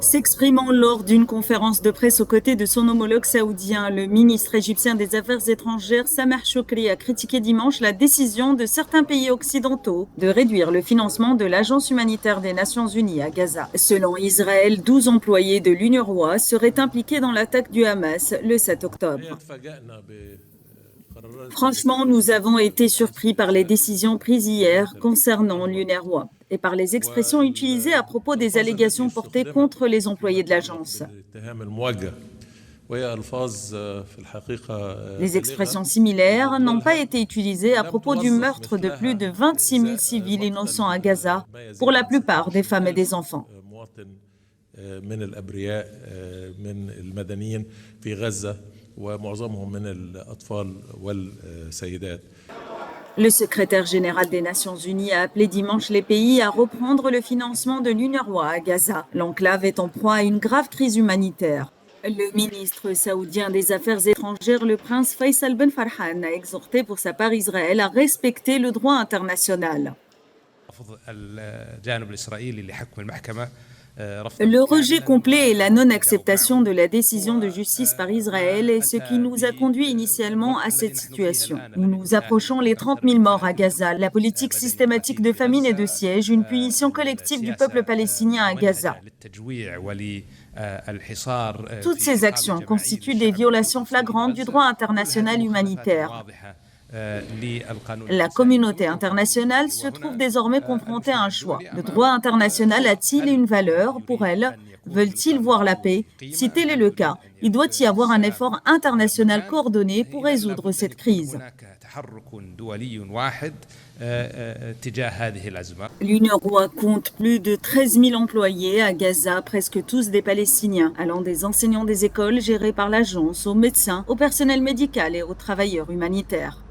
S'exprimant lors d'une conférence de presse aux côtés de son homologue saoudien, le ministre égyptien des Affaires étrangères Sameh Choukri a critiqué dimanche la décision de certains pays occidentaux de réduire le financement de l'Agence humanitaire des Nations unies à Gaza. Selon Israël, 12 employés de l'UNRWA seraient impliqués dans l'attaque du Hamas le 7 octobre. Franchement, nous avons été surpris par les décisions prises hier concernant l'UNRWA et par les expressions utilisées à propos des allégations portées contre les employés de l'agence. Les expressions similaires n'ont pas été utilisées à propos du meurtre de plus de 26 000 civils innocents à Gaza, pour la plupart des femmes et des enfants. Le secrétaire général des Nations unies a appelé dimanche les pays à reprendre le financement de l'UNRWA à Gaza. L'enclave est en proie à une grave crise humanitaire. Le ministre saoudien des Affaires étrangères, le prince Faisal Ben Farhan, a exhorté pour sa part Israël à respecter le droit international. Le rejet complet et la non-acceptation de la décision de justice par Israël est ce qui nous a conduit initialement à cette situation. Nous approchons les 30 000 morts à Gaza, la politique systématique de famine et de siège, une punition collective du peuple palestinien à Gaza. Toutes ces actions constituent des violations flagrantes du droit international humanitaire. La communauté internationale se trouve désormais confrontée à un choix. Le droit international a-t-il une valeur pour elle? Veulent-ils voir la paix? Si tel est le cas, il doit y avoir un effort international coordonné pour résoudre cette crise. L'UNRWA compte plus de 13 000 employés à Gaza, presque tous des Palestiniens, allant des enseignants des écoles gérées par l'agence, aux médecins, au personnel médical et aux travailleurs humanitaires.